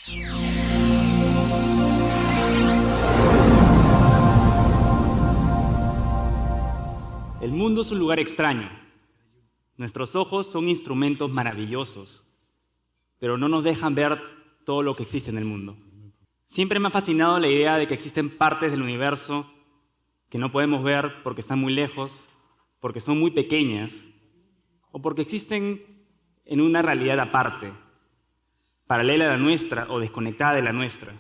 El mundo es un lugar extraño. Nuestros ojos son instrumentos maravillosos, pero no nos dejan ver todo lo que existe en el mundo. Siempre me ha fascinado la idea de que existen partes del universo que no podemos ver porque están muy lejos, porque son muy pequeñas, o porque existen en una realidad aparte, paralela a la nuestra o desconectada de la nuestra.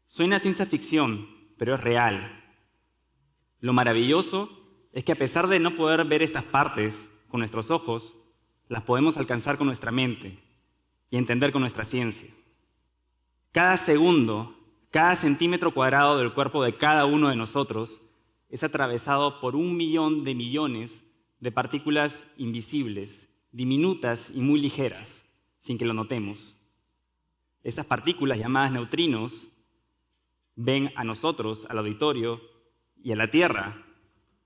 Suena a ciencia ficción, pero es real. Lo maravilloso es que a pesar de no poder ver estas partes con nuestros ojos, las podemos alcanzar con nuestra mente y entender con nuestra ciencia. Cada segundo, cada centímetro cuadrado del cuerpo de cada uno de nosotros es atravesado por 1.000.000 de millones de partículas invisibles, diminutas y muy ligeras, sin que lo notemos. Estas partículas, llamadas neutrinos, ven a nosotros, al auditorio y a la Tierra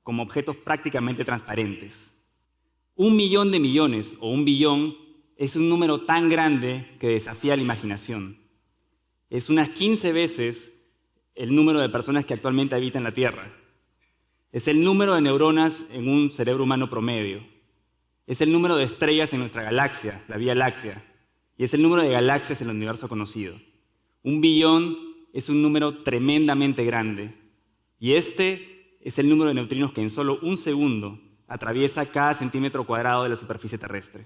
como objetos prácticamente transparentes. 1.000.000 de millones o 1 billón es un número tan grande que desafía la imaginación. Es unas 15 veces el número de personas que actualmente habitan la Tierra. Es el número de neuronas en un cerebro humano promedio. Es el número de estrellas en nuestra galaxia, la Vía Láctea. Y es el número de galaxias en el universo conocido. 1 billón es un número tremendamente grande. Y este es el número de neutrinos que en solo un segundo atraviesa cada centímetro cuadrado de la superficie terrestre.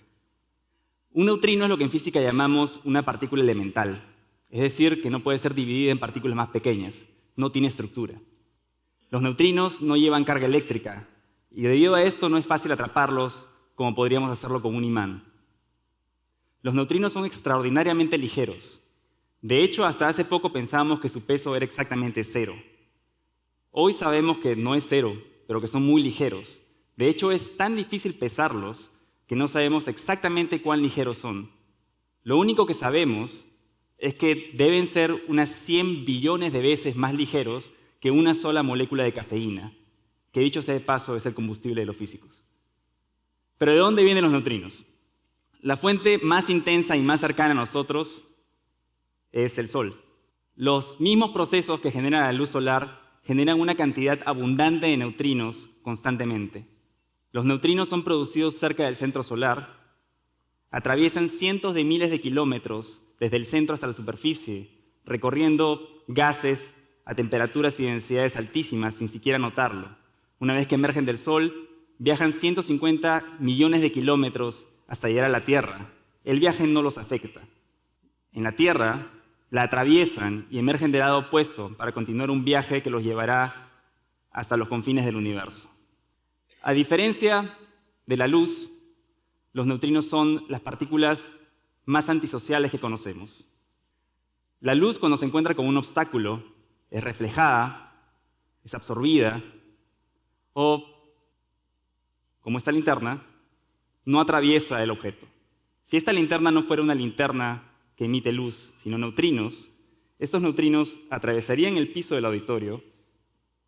Un neutrino es lo que en física llamamos una partícula elemental. Es decir, que no puede ser dividida en partículas más pequeñas. No tiene estructura. Los neutrinos no llevan carga eléctrica y debido a esto no es fácil atraparlos como podríamos hacerlo con un imán. Los neutrinos son extraordinariamente ligeros. De hecho, hasta hace poco pensábamos que su peso era exactamente 0. Hoy sabemos que no es 0, pero que son muy ligeros. De hecho, es tan difícil pesarlos que no sabemos exactamente cuán ligeros son. Lo único que sabemos es que deben ser unas 100 billones de veces más ligeros que una sola molécula de cafeína, que dicho sea de paso es el combustible de los físicos. Pero ¿de dónde vienen los neutrinos? La fuente más intensa y más cercana a nosotros es el Sol. Los mismos procesos que generan la luz solar generan una cantidad abundante de neutrinos constantemente. Los neutrinos son producidos cerca del centro solar, atraviesan cientos de miles de kilómetros desde el centro hasta la superficie, recorriendo gases a temperaturas y densidades altísimas sin siquiera notarlo. Una vez que emergen del Sol, viajan 150 millones de kilómetros hasta llegar a la Tierra. El viaje no los afecta. En la Tierra, la atraviesan y emergen del lado opuesto para continuar un viaje que los llevará hasta los confines del universo. A diferencia de la luz, los neutrinos son las partículas más antisociales que conocemos. La luz, cuando se encuentra con un obstáculo, es reflejada, es absorbida, o, como esta linterna, no atraviesa el objeto. Si esta linterna no fuera una linterna que emite luz, sino neutrinos, estos neutrinos atravesarían el piso del auditorio,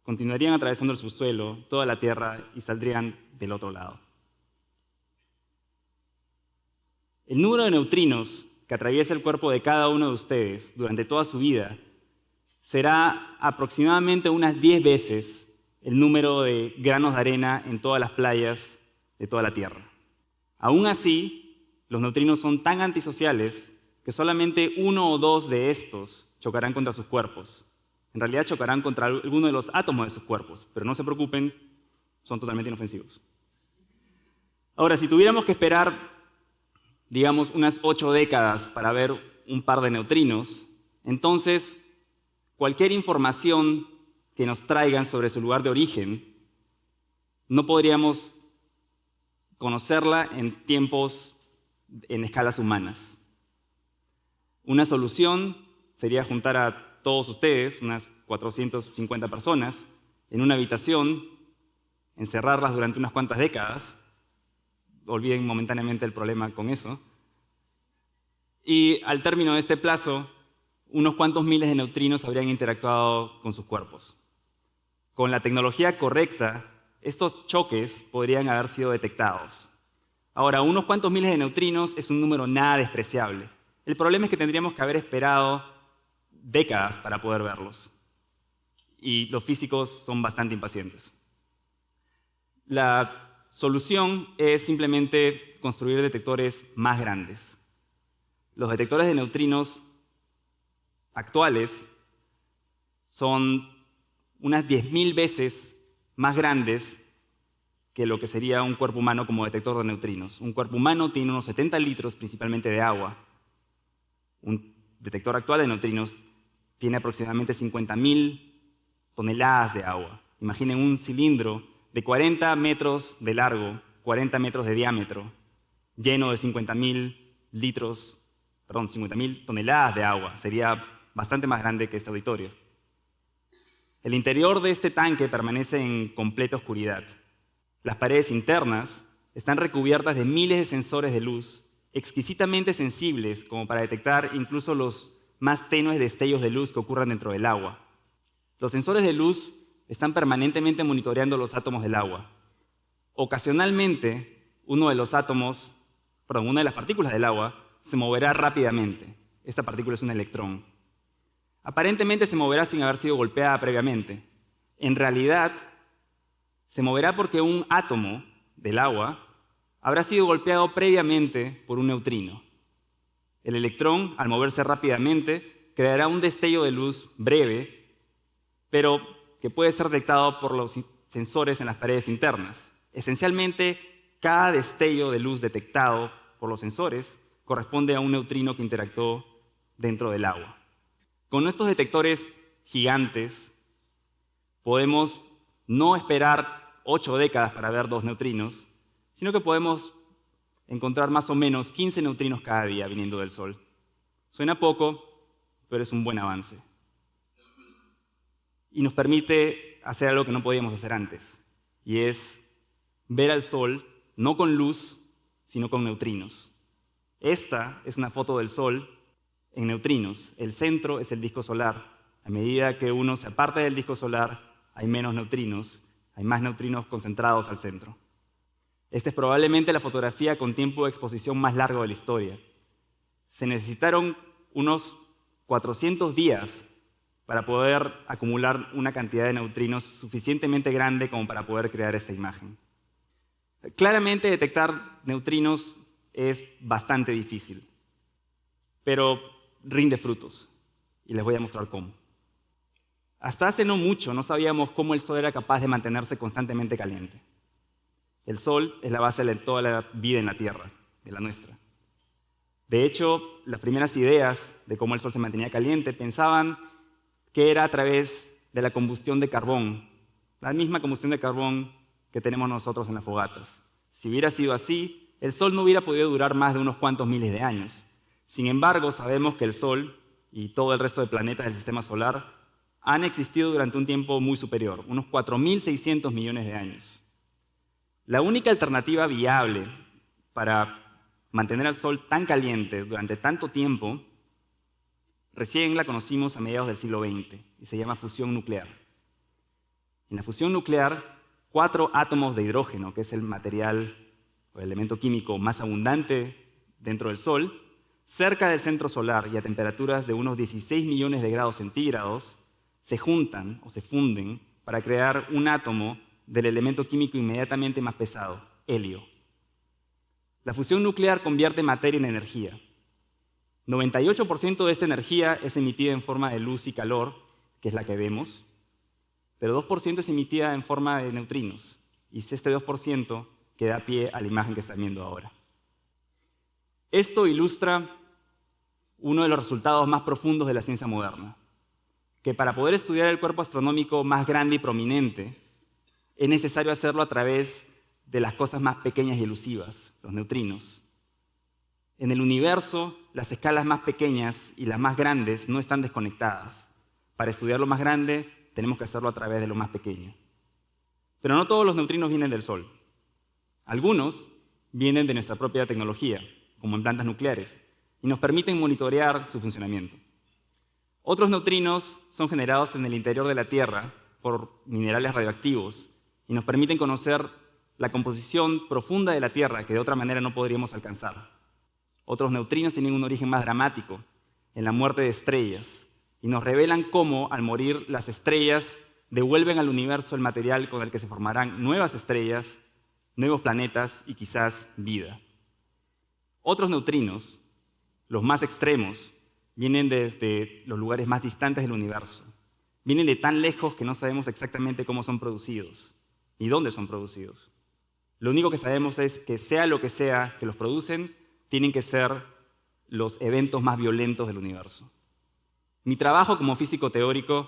continuarían atravesando el subsuelo, toda la Tierra y saldrían del otro lado. El número de neutrinos que atraviesa el cuerpo de cada uno de ustedes durante toda su vida será aproximadamente unas 10 veces el número de granos de arena en todas las playas de toda la Tierra. Aún así, los neutrinos son tan antisociales que solamente 1 o 2 de estos chocarán contra sus cuerpos. En realidad chocarán contra alguno de los átomos de sus cuerpos, pero no se preocupen, son totalmente inofensivos. Ahora, si tuviéramos que esperar, digamos, unas 8 décadas para ver un par de neutrinos, entonces cualquier información que nos traigan sobre su lugar de origen, no podríamos conocerla en tiempos, en escalas humanas. Una solución sería juntar a todos ustedes, unas 450 personas, en una habitación, encerrarlas durante unas cuantas décadas, olviden momentáneamente el problema con eso, y al término de este plazo, unos cuantos miles de neutrinos habrían interactuado con sus cuerpos. Con la tecnología correcta, estos choques podrían haber sido detectados. Ahora, unos cuantos miles de neutrinos es un número nada despreciable. El problema es que tendríamos que haber esperado décadas para poder verlos. Y los físicos son bastante impacientes. La solución es simplemente construir detectores más grandes. Los detectores de neutrinos actuales son unas 10.000 veces más grandes que lo que sería un cuerpo humano como detector de neutrinos. Un cuerpo humano tiene unos 70 litros principalmente de agua. Un detector actual de neutrinos tiene aproximadamente 50.000 toneladas de agua. Imaginen un cilindro de 40 metros de largo, 40 metros de diámetro, lleno de 50.000 toneladas de agua. Sería bastante más grande que este auditorio. El interior de este tanque permanece en completa oscuridad. Las paredes internas están recubiertas de miles de sensores de luz exquisitamente sensibles como para detectar incluso los más tenues destellos de luz que ocurran dentro del agua. Los sensores de luz están permanentemente monitoreando los átomos del agua. Ocasionalmente, una de las partículas del agua se moverá rápidamente. Esta partícula es un electrón. Aparentemente se moverá sin haber sido golpeada previamente. En realidad, se moverá porque un átomo del agua habrá sido golpeado previamente por un neutrino. El electrón, al moverse rápidamente, creará un destello de luz breve, pero que puede ser detectado por los sensores en las paredes internas. Esencialmente, cada destello de luz detectado por los sensores corresponde a un neutrino que interactuó dentro del agua. Con estos detectores gigantes, podemos no esperar 8 décadas para ver 2 neutrinos, sino que podemos encontrar más o menos 15 neutrinos cada día viniendo del Sol. Suena poco, pero es un buen avance. Y nos permite hacer algo que no podíamos hacer antes, y es ver al Sol no con luz, sino con neutrinos. Esta es una foto del Sol en neutrinos. El centro es el disco solar. A medida que uno se aparta del disco solar, hay menos neutrinos, hay más neutrinos concentrados al centro. Esta es probablemente la fotografía con tiempo de exposición más largo de la historia. Se necesitaron unos 400 días para poder acumular una cantidad de neutrinos suficientemente grande como para poder crear esta imagen. Claramente detectar neutrinos es bastante difícil, pero rinde frutos, y les voy a mostrar cómo. Hasta hace no mucho no sabíamos cómo el Sol era capaz de mantenerse constantemente caliente. El Sol es la base de toda la vida en la Tierra, de la nuestra. De hecho, las primeras ideas de cómo el Sol se mantenía caliente pensaban que era a través de la combustión de carbón, la misma combustión de carbón que tenemos nosotros en las fogatas. Si hubiera sido así, el Sol no hubiera podido durar más de unos cuantos miles de años. Sin embargo, sabemos que el Sol y todo el resto de planetas del Sistema Solar han existido durante un tiempo muy superior, unos 4.600 millones de años. La única alternativa viable para mantener al Sol tan caliente durante tanto tiempo, recién la conocimos a mediados del siglo XX y se llama fusión nuclear. En la fusión nuclear, 4 átomos de hidrógeno, que es el material o el elemento químico más abundante dentro del Sol, cerca del centro solar y a temperaturas de unos 16 millones de grados centígrados, se juntan o se funden para crear un átomo del elemento químico inmediatamente más pesado, helio. La fusión nuclear convierte materia en energía. 98% de esta energía es emitida en forma de luz y calor, que es la que vemos, pero 2% es emitida en forma de neutrinos, y es este 2% que da pie a la imagen que están viendo ahora. Esto ilustra uno de los resultados más profundos de la ciencia moderna, que para poder estudiar el cuerpo astronómico más grande y prominente, es necesario hacerlo a través de las cosas más pequeñas y elusivas, los neutrinos. En el universo, las escalas más pequeñas y las más grandes no están desconectadas. Para estudiar lo más grande, tenemos que hacerlo a través de lo más pequeño. Pero no todos los neutrinos vienen del Sol. Algunos vienen de nuestra propia tecnología, como en plantas nucleares, y nos permiten monitorear su funcionamiento. Otros neutrinos son generados en el interior de la Tierra por minerales radioactivos y nos permiten conocer la composición profunda de la Tierra que de otra manera no podríamos alcanzar. Otros neutrinos tienen un origen más dramático, en la muerte de estrellas, y nos revelan cómo, al morir, las estrellas devuelven al universo el material con el que se formarán nuevas estrellas, nuevos planetas y quizás vida. Otros neutrinos, los más extremos, vienen desde los lugares más distantes del universo. Vienen de tan lejos que no sabemos exactamente cómo son producidos ni dónde son producidos. Lo único que sabemos es que sea lo que sea que los producen, tienen que ser los eventos más violentos del universo. Mi trabajo como físico teórico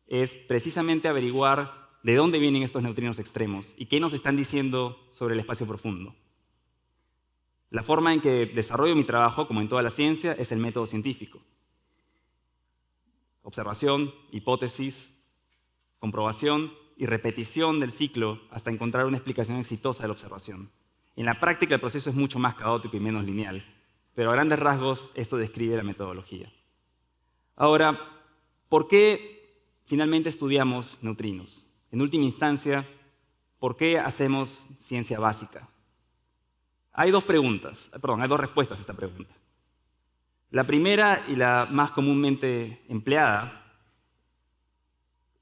es precisamente averiguar de dónde vienen estos neutrinos extremos y qué nos están diciendo sobre el espacio profundo. La forma en que desarrollo mi trabajo, como en toda la ciencia, es el método científico. Observación, hipótesis, comprobación y repetición del ciclo hasta encontrar una explicación exitosa de la observación. En la práctica el proceso es mucho más caótico y menos lineal, pero a grandes rasgos esto describe la metodología. Ahora, ¿por qué finalmente estudiamos neutrinos? En última instancia, ¿por qué hacemos ciencia básica? Hay dos respuestas a esta pregunta. La primera y la más comúnmente empleada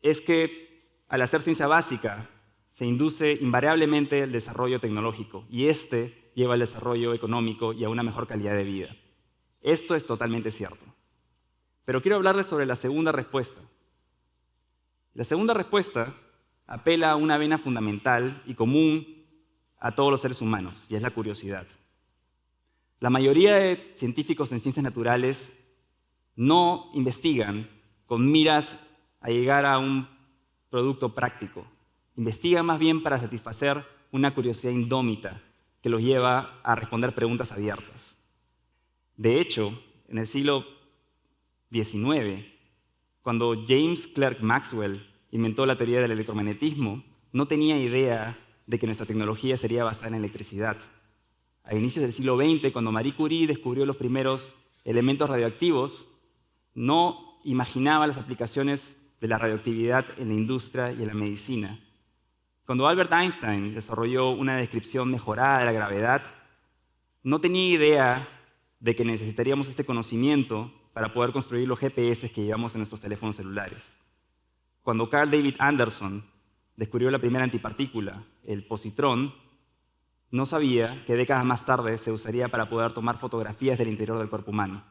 es que al hacer ciencia básica se induce invariablemente el desarrollo tecnológico y este lleva al desarrollo económico y a una mejor calidad de vida. Esto es totalmente cierto. Pero quiero hablarles sobre la segunda respuesta. La segunda respuesta apela a una vena fundamental y común a todos los seres humanos, y es la curiosidad. La mayoría de científicos en ciencias naturales no investigan con miras a llegar a un producto práctico. Investigan más bien para satisfacer una curiosidad indómita que los lleva a responder preguntas abiertas. De hecho, en el siglo XIX, cuando James Clerk Maxwell inventó la teoría del electromagnetismo, no tenía idea de que nuestra tecnología sería basada en electricidad. A inicios del siglo XX, cuando Marie Curie descubrió los primeros elementos radioactivos, no imaginaba las aplicaciones de la radioactividad en la industria y en la medicina. Cuando Albert Einstein desarrolló una descripción mejorada de la gravedad, no tenía idea de que necesitaríamos este conocimiento para poder construir los GPS que llevamos en nuestros teléfonos celulares. Cuando Carl David Anderson descubrió la primera antipartícula, el positrón, no sabía que décadas más tarde se usaría para poder tomar fotografías del interior del cuerpo humano.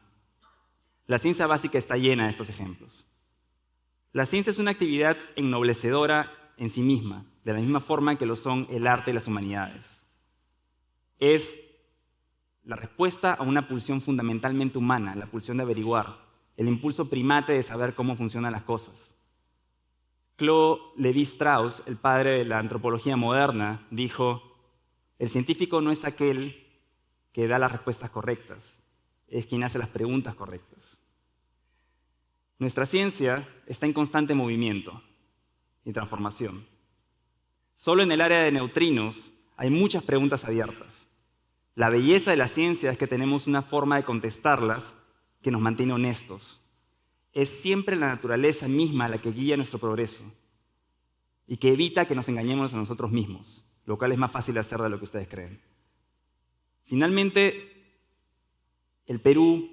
La ciencia básica está llena de estos ejemplos. La ciencia es una actividad ennoblecedora en sí misma, de la misma forma que lo son el arte y las humanidades. Es la respuesta a una pulsión fundamentalmente humana, la pulsión de averiguar, el impulso primate de saber cómo funcionan las cosas. Claude Lévi-Strauss, el padre de la antropología moderna, dijo: el científico no es aquel que da las respuestas correctas, es quien hace las preguntas correctas. Nuestra ciencia está en constante movimiento y transformación. Solo en el área de neutrinos hay muchas preguntas abiertas. La belleza de la ciencia es que tenemos una forma de contestarlas que nos mantiene honestos. Es siempre la naturaleza misma la que guía nuestro progreso y que evita que nos engañemos a nosotros mismos, lo cual es más fácil de hacer de lo que ustedes creen. Finalmente, el Perú,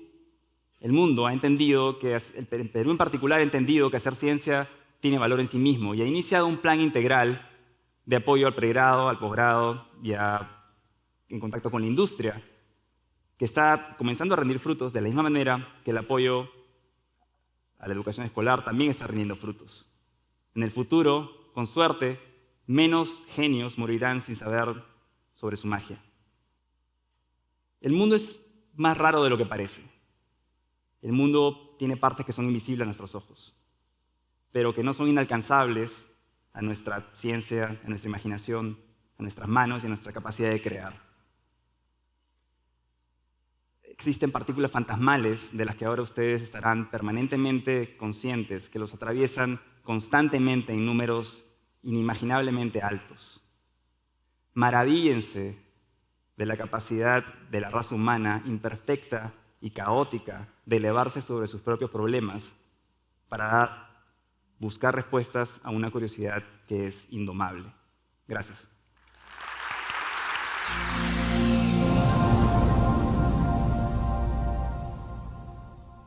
el mundo ha entendido que, el Perú en particular ha entendido que hacer ciencia tiene valor en sí mismo y ha iniciado un plan integral de apoyo al pregrado, al posgrado y en contacto con la industria, que está comenzando a rendir frutos de la misma manera que el apoyo a la educación escolar también está rindiendo frutos. En el futuro, con suerte, menos genios morirán sin saber sobre su magia. El mundo es más raro de lo que parece. El mundo tiene partes que son invisibles a nuestros ojos, pero que no son inalcanzables a nuestra ciencia, a nuestra imaginación, a nuestras manos y a nuestra capacidad de crear. Existen partículas fantasmales de las que ahora ustedes estarán permanentemente conscientes, que los atraviesan constantemente en números inimaginablemente altos. Maravíllense de la capacidad de la raza humana imperfecta y caótica de elevarse sobre sus propios problemas para buscar respuestas a una curiosidad que es indomable. Gracias.